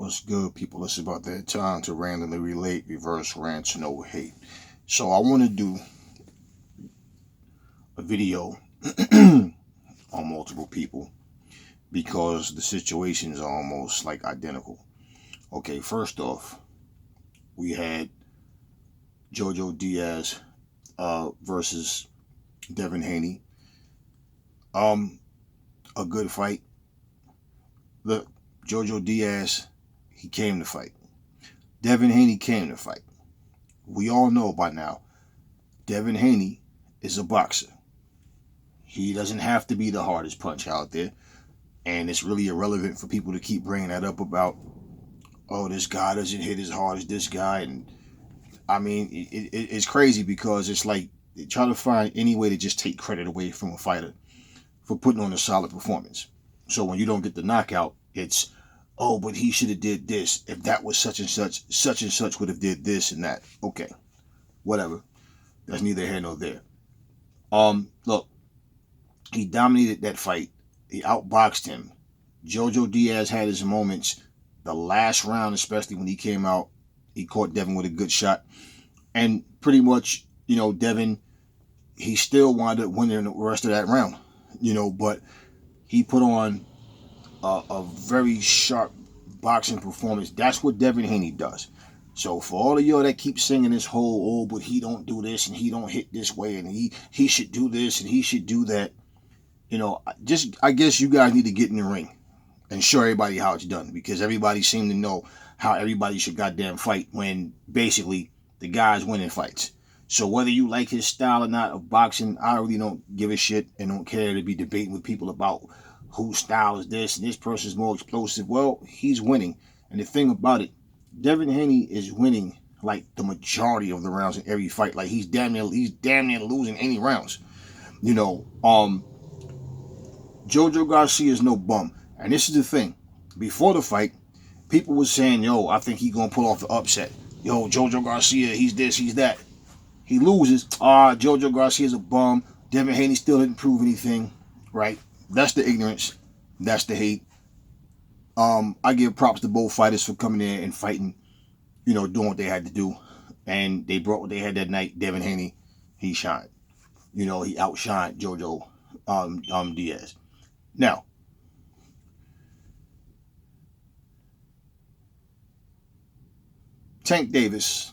What's good, people? It's about that time to randomly relate, reverse rants, no hate. So I want to do a video on multiple people because the situations are almost like identical. Okay, first off, we had Jojo Diaz versus Devin Haney. A good fight. Look, Jojo Diaz, he came to fight. Devin Haney came to fight. We all know by now, Devin Haney is a boxer. He doesn't have to be the hardest punch out there. And it's really irrelevant for people to keep bringing that up about, oh, this guy doesn't hit as hard as this guy. And I mean, it's crazy because it's like they try to find any way to just take credit away from a fighter for putting on a solid performance. So when you don't get the knockout, it's, oh, but he should have did this. If that was such and such would have did this and that. Okay, whatever. That's neither here nor there. Look, he dominated that fight. He outboxed him. Jojo Diaz had his moments. The last round, especially when he came out, he caught Devin with a good shot. And pretty much, Devin, he still wound up winning the rest of that round. But he put on a very sharp boxing performance. That's what Devin Haney does. So for all of y'all that keep singing this whole, oh, but he don't do this and he don't hit this way and he should do this and he should do that, I guess you guys need to get in the ring and show everybody how it's done, because everybody seemed to know how everybody should goddamn fight when basically the guy's winning fights. So whether you like his style or not of boxing, I really don't give a shit and don't care to be debating with people about whose style is this and this person's more explosive. Well, he's winning. And the thing about it, Devin Haney is winning like the majority of the rounds in every fight. Like he's damn near losing any rounds. Jojo Garcia is no bum. And this is the thing. Before the fight, people were saying, yo, I think he's going to pull off the upset. Yo, Jojo Garcia, he's this, he's that. He loses. Jojo Garcia's a bum. Devin Haney still didn't prove anything, right? That's the ignorance. That's the hate. I give props to both fighters for coming in and fighting, doing what they had to do. And they brought what they had that night. Devin Haney, he shined. He outshined Jojo Diaz. Now, Tank Davis,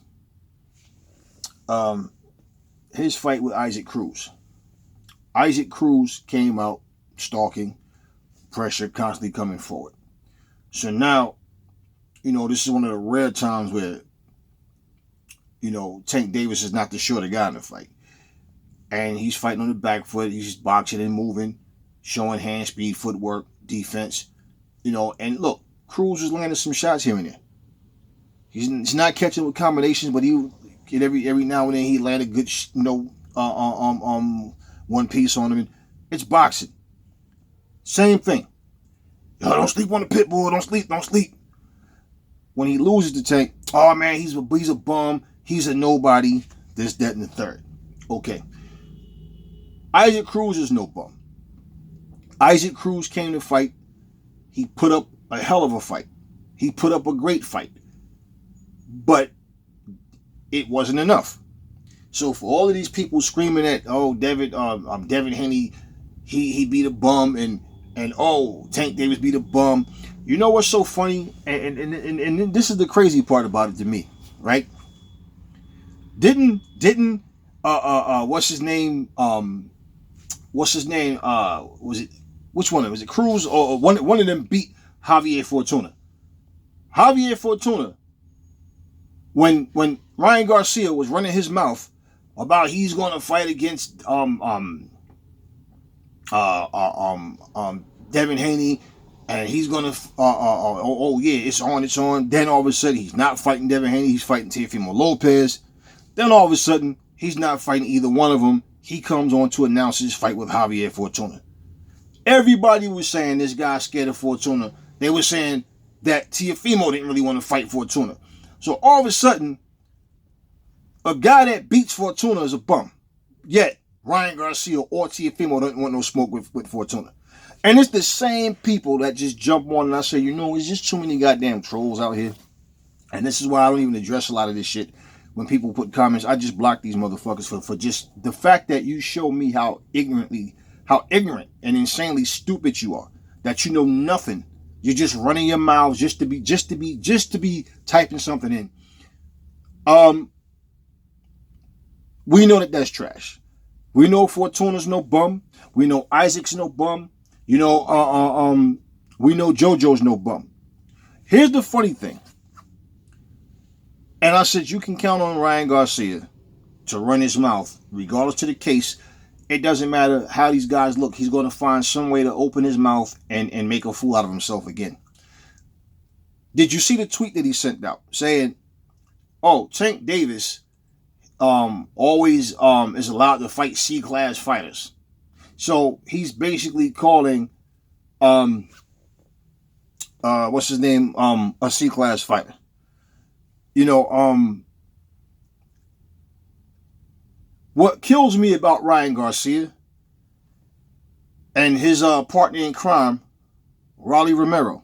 his fight with Isaac Cruz. Isaac Cruz came out stalking, pressure constantly coming forward. So now, this is one of the rare times where, Tank Davis is not the shorter guy in the fight. And he's fighting on the back foot. He's just boxing and moving, showing hand speed, footwork, defense. And look, Cruz is landing some shots here and there. He's not catching with combinations, but every now and then he landed good, one piece on him. And it's boxing. Same thing. Yo, don't sleep on the pit bull. Don't sleep. When he loses the Tank, oh man, he's a bum. He's a nobody. This, that, and the third. Okay. Isaac Cruz is no bum. Isaac Cruz came to fight. He put up a hell of a fight. He put up a great fight. But it wasn't enough. So for all of these people screaming at, oh, Devin Haney, he beat a bum, and oh, Tank Davis beat a bum. You know what's so funny? And this is the crazy part about it to me, right? Didn't what's his name? Was it, which one? Was it Cruz or one of them beat Javier Fortuna? Javier Fortuna, when Ryan Garcia was running his mouth about he's going to fight against Devin Haney, and he's going to yeah, it's on. Then all of a sudden he's not fighting Devin Haney, he's fighting Teofimo Lopez. Then all of a sudden he's not fighting either one of them. He comes on to announce his fight with Javier Fortuna. Everybody was saying this guy's scared of Fortuna. They were saying that Teofimo didn't really want to fight Fortuna. So all of a sudden, a guy that beats Fortuna is a bum. Yet, Ryan Garcia or Teofimo don't want no smoke with Fortuna. And it's the same people that just jump on and I say, it's just too many goddamn trolls out here. And this is why I don't even address a lot of this shit. When people put comments, I just block these motherfuckers for just the fact that you show me how ignorant and insanely stupid you are. That you know nothing. You're just running your mouths just to be typing something in. We know that that's trash. We know Fortuna's no bum. We know Isaac's no bum. We know Jojo's no bum. Here's the funny thing. And I said, you can count on Ryan Garcia to run his mouth, regardless of the case. It doesn't matter how these guys look. He's going to find some way to open his mouth and make a fool out of himself again. Did you see the tweet that he sent out saying, Tank Davis always is allowed to fight C-class fighters? So he's basically calling, what's his name, a C-class fighter. What kills me about Ryan Garcia and his partner in crime, Rolly Romero,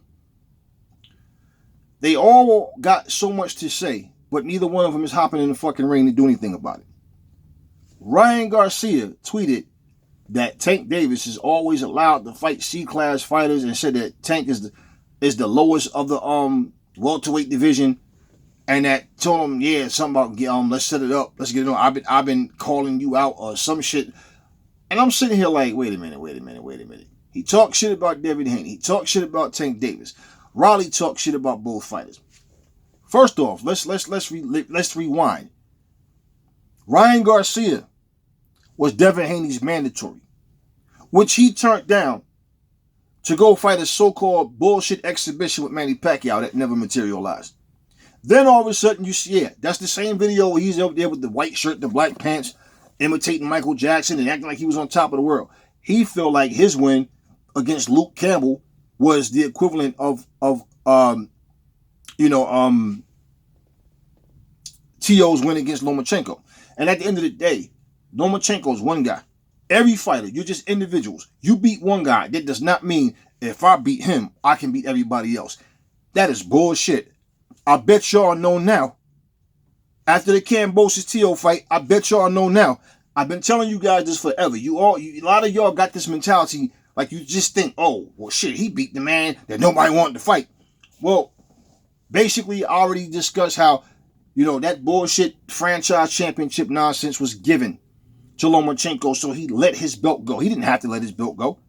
they all got so much to say, but neither one of them is hopping in the fucking ring to do anything about it. Ryan Garcia tweeted that Tank Davis is always allowed to fight C-class fighters and said that Tank is the lowest of the welterweight division. And that told him, yeah, something about let's set it up, let's get it on. I've been calling you out or some shit. And I'm sitting here like, wait a minute. He talked shit about Devin Haney. He talked shit about Tank Davis. Raleigh talked shit about both fighters. First off, let's rewind. Ryan Garcia was Devin Haney's mandatory, which he turned down to go fight a so-called bullshit exhibition with Manny Pacquiao that never materialized. Then all of a sudden you see, that's the same video where he's over there with the white shirt, the black pants, imitating Michael Jackson and acting like he was on top of the world. He felt like his win against Luke Campbell was the equivalent of T.O.'s win against Lomachenko. And at the end of the day, Lomachenko's one guy. Every fighter, you're just individuals. You beat one guy. That does not mean if I beat him, I can beat everybody else. That is bullshit. I bet y'all know now. After the Kambosos T.O. fight, I bet y'all know now. I've been telling you guys this forever. A lot of y'all got this mentality like you just think, he beat the man that nobody wanted to fight. Well, basically, I already discussed how, that bullshit franchise championship nonsense was given to Lomachenko, so he let his belt go. He didn't have to let his belt go.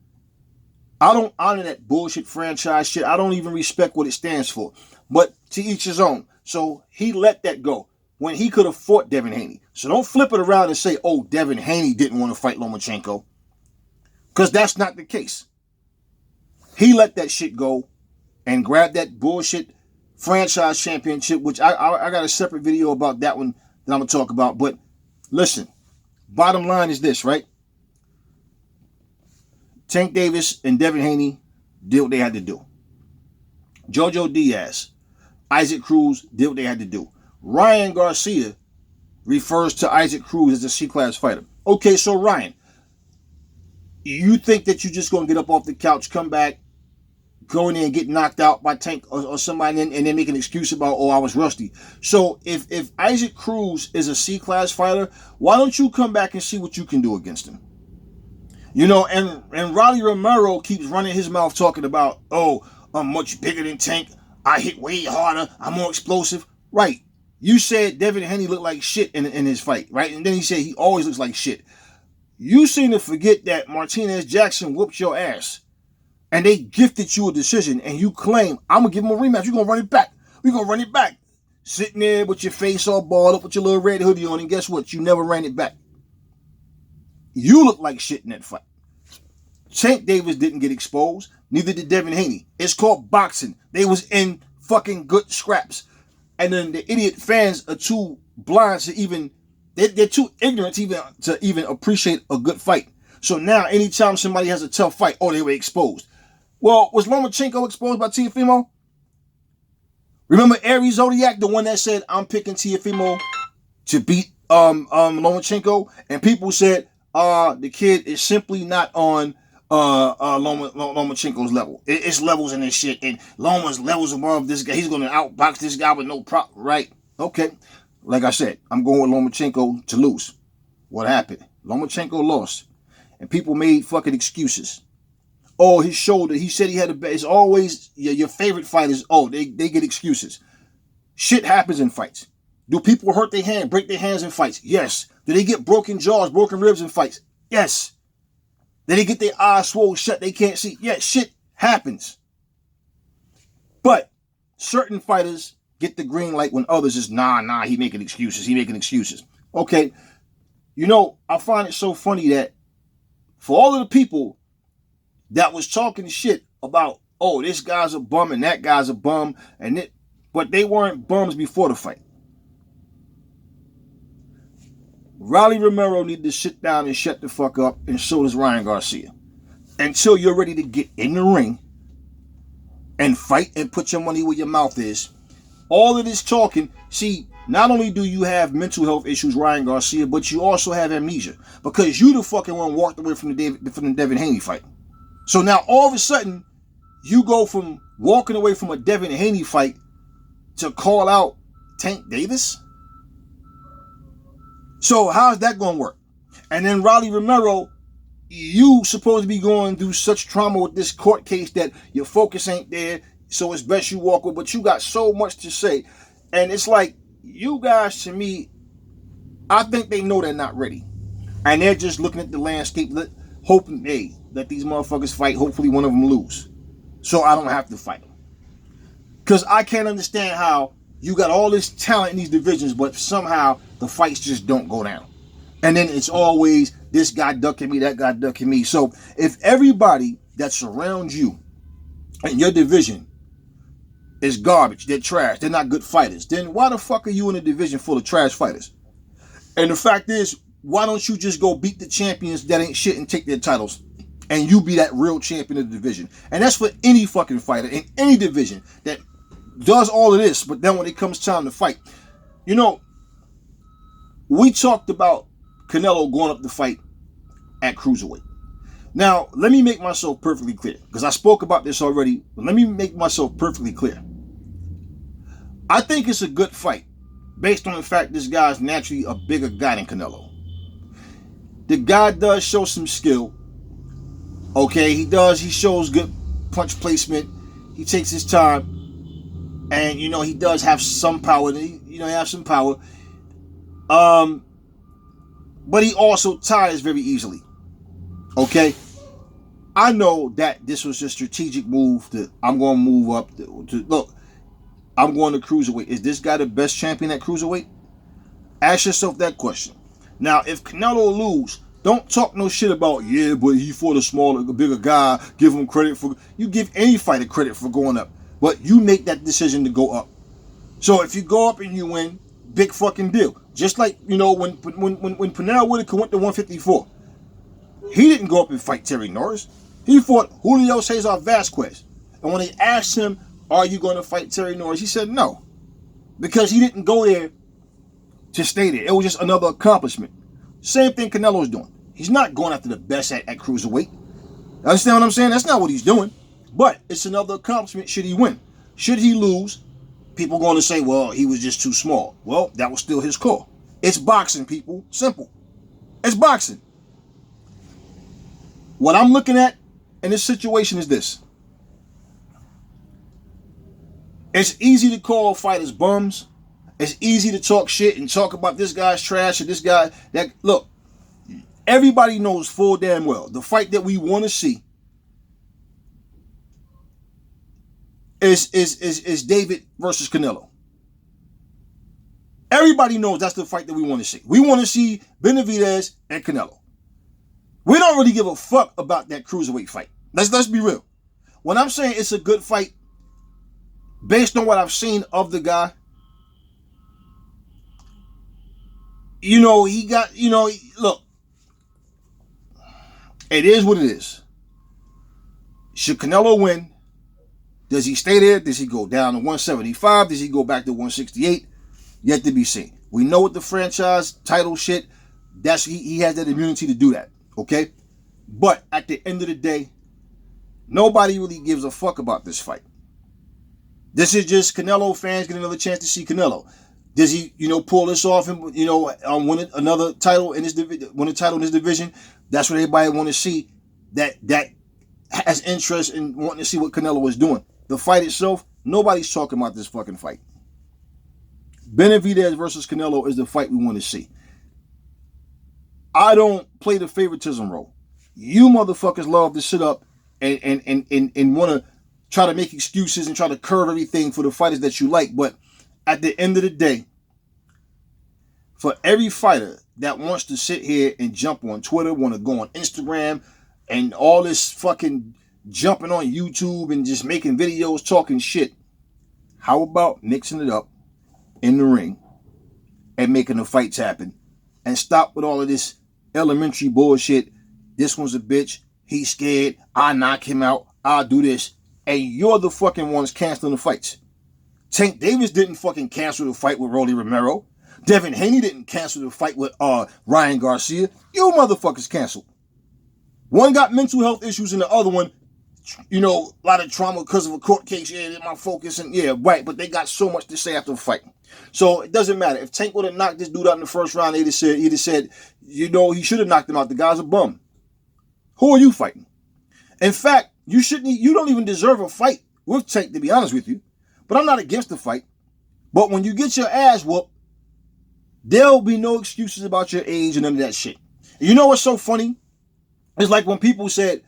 I don't honor that bullshit franchise shit. I don't even respect what it stands for. But to each his own. So he let that go when he could have fought Devin Haney. So don't flip it around and say, Devin Haney didn't want to fight Lomachenko. Because that's not the case. He let that shit go and grabbed that bullshit franchise championship, which I got a separate video about that one that I'm going to talk about. But listen, bottom line is this, right? Tank Davis and Devin Haney did what they had to do. Jojo Diaz, Isaac Cruz did what they had to do. Ryan Garcia refers to Isaac Cruz as a C-class fighter. Okay, so Ryan, you think that you're just going to get up off the couch, come back, go in there and get knocked out by Tank or somebody and then make an excuse about, I was rusty. So if Isaac Cruz is a C-class fighter, why don't you come back and see what you can do against him? And Rolly Romero keeps running his mouth talking about, I'm much bigger than Tank. I hit way harder. I'm more explosive. Right. You said Devin Haney looked like shit in his fight, right? And then he said he always looks like shit. You seem to forget that Martinez Jackson whooped your ass. And they gifted you a decision. And you claim, I'm going to give him a rematch. You're going to run it back. We're going to run it back. Sitting there with your face all balled up with your little red hoodie on. And guess what? You never ran it back. You look like shit in that fight. Tank Davis didn't get exposed. Neither did Devin Haney. It's called boxing. They was in fucking good scraps. And then the idiot fans are too blind to even... They're too ignorant to even appreciate a good fight. So now, anytime somebody has a tough fight, they were exposed. Well, was Lomachenko exposed by Teofimo? Remember Aries Zodiac, the one that said, I'm picking Teofimo to beat Lomachenko? And people said, the kid is simply not on Lomachenko's level. It's levels in this shit, and Loma's levels above this guy. He's gonna outbox this guy with no problem, right? Okay. Like I said, I'm going with Lomachenko to lose. What happened? Lomachenko lost, and people made fucking excuses. Oh, his shoulder. He said he had a bad. It's always your favorite fighters. Oh, they get excuses. Shit happens in fights. Do people hurt their hand, break their hands in fights? Yes. Do they get broken jaws, broken ribs in fights? Yes. Do they get their eyes swollen shut? They can't see. Yeah, shit happens. But certain fighters get the green light when others is, nah, he making excuses. Okay. You know, I find it so funny that for all of the people that was talking shit about, oh, this guy's a bum and that guy's a bum, but they weren't bums before the fight. Rolly Romero needed to sit down and shut the fuck up, and so does Ryan Garcia. Until you're ready to get in the ring and fight and put your money where your mouth is. All of this talking, see, not only do you have mental health issues, Ryan Garcia, but you also have amnesia. Because you the fucking one walked away from the Devin Haney fight. So now all of a sudden, you go from walking away from a Devin Haney fight to call out Tank Davis? So how's that going to work? And then Rolly Romero, you supposed to be going through such trauma with this court case that your focus ain't there, so it's best you walk away. But you got so much to say. And it's like, you guys, to me, I think they know they're not ready. And they're just looking at the landscape, hoping, hey, let these motherfuckers fight. Hopefully one of them lose, so I don't have to fight them. Because I can't understand how you got all this talent in these divisions, but somehow the fights just don't go down. And then it's always this guy ducking me, that guy ducking me. So if everybody that surrounds you in your division is garbage, they're trash, they're not good fighters, then why the fuck are you in a division full of trash fighters? And the fact is, why don't you just go beat the champions that ain't shit and take their titles? And you be that real champion of the division. And that's for any fucking fighter in any division that does all of this, but then when it comes time to fight. You know, we talked about Canelo going up to fight at cruiserweight. Now, let me make myself perfectly clear, because I spoke about this already, but let me make myself perfectly clear. I think it's a good fight, based on the fact this guy's naturally a bigger guy than Canelo. The guy does show some skill. Okay, he shows good punch placement. He takes his time. And, you know, he does have some power. He has some power. But he also tires very easily. Okay? I know that this was a strategic move. That I'm going to move up. Look, I'm going to cruiserweight. Is this guy the best champion at cruiserweight? Ask yourself that question. Now, if Canelo lose, don't talk no shit about, yeah, but he fought a bigger guy. Give him credit for... You give any fighter credit for going up. But you make that decision to go up. So if you go up and you win, big fucking deal. Just like, you know, when Pernell Whitaker went to 154, he didn't go up and fight Terry Norris. He fought Julio Cesar Vasquez. And when they asked him, are you going to fight Terry Norris? He said no. Because he didn't go there to stay there. It was just another accomplishment. Same thing Canelo's doing. He's not going after the best at cruiserweight. Understand what I'm saying? That's not what he's doing. But it's another accomplishment should he win. Should he lose, people going to say, well, he was just too small. Well, that was still his call. It's boxing, people. Simple. It's boxing. What I'm looking at in this situation is this. It's easy to call fighters bums. It's easy to talk shit and talk about this guy's trash or this guy. That look, everybody knows full damn well the fight that we want to see is David versus Canelo. Everybody knows that's the fight that we want to see. We want to see Benavidez and Canelo. We don't really give a fuck about that cruiserweight fight. Let's be real. When I'm saying it's a good fight, based on what I've seen of the guy, you know, he got, you know, look, it is what it is. Should Canelo win? Does he stay there? Does he go down to 175? Does he go back to 168? Yet to be seen. We know what the franchise title shit, that's he has that immunity to do that. Okay? But at the end of the day, nobody really gives a fuck about this fight. This is just Canelo fans getting another chance to see Canelo. Does he, pull this off and, win another title in this division? That's what everybody want to see. That has interest in wanting to see what Canelo is doing. The fight itself, nobody's talking about this fucking fight. Benavidez versus Canelo is the fight we want to see. I don't play the favoritism role. You motherfuckers love to sit up and want to try to make excuses and try to curve everything for the fighters that you like. But at the end of the day, for every fighter that wants to sit here and jump on Twitter, want to go on Instagram, and all this fucking jumping on YouTube and just making videos talking shit, how about mixing it up in the ring and making the fights happen and stop with all of this elementary bullshit? This one's a bitch, he's scared, I knock him out, I'll do this, and you're the fucking ones canceling the fights. Tank Davis didn't fucking cancel the fight with Rolly Romero. Devin Haney didn't cancel the fight with Ryan Garcia. You motherfuckers canceled. One got mental health issues and the other one, a lot of trauma because of a court case. Yeah, my focus and yeah, right. But they got so much to say after the fight. So it doesn't matter. If Tank would have knocked this dude out in the first round, he'd have said, he should have knocked him out. The guy's a bum. Who are you fighting? In fact, you don't even deserve a fight with Tank, to be honest with you. But I'm not against the fight. But when you get your ass whooped, there'll be no excuses about your age and none of that shit. And you know what's so funny? It's like when people said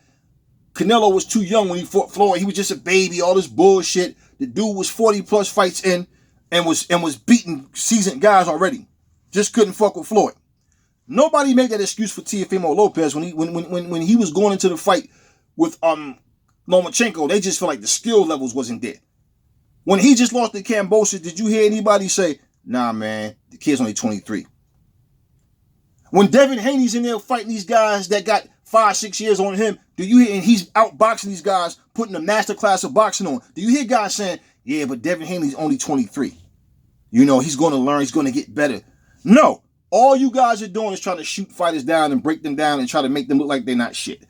Canelo was too young when he fought Floyd. He was just a baby, all this bullshit. The dude was 40 plus fights in and was beating seasoned guys already. Just couldn't fuck with Floyd. Nobody made that excuse for Teofimo Lopez when he was going into the fight with Lomachenko. They just felt like the skill levels wasn't there. When he just lost to Kambosos, did you hear anybody say, nah, man, the kid's only 23? When Devin Haney's in there fighting these guys that got 5-6 years on him, do you hear, and he's outboxing these guys, putting a master class of boxing on, do you hear guys saying, yeah, but Devin Haney's only 23? He's going to learn, he's going to get better. No, all you guys are doing is trying to shoot fighters down and break them down and try to make them look like they're not shit.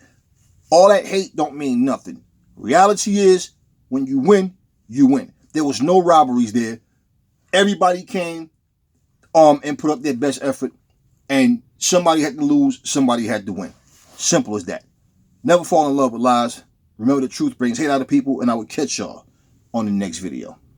All that hate don't mean nothing. Reality is, when you win, you win. There was no robberies there. Everybody came and put up their best effort, and somebody had to lose, somebody had to win. Simple as that. Never fall in love with lies. Remember, the truth brings hate out of people, and I will catch y'all on the next video.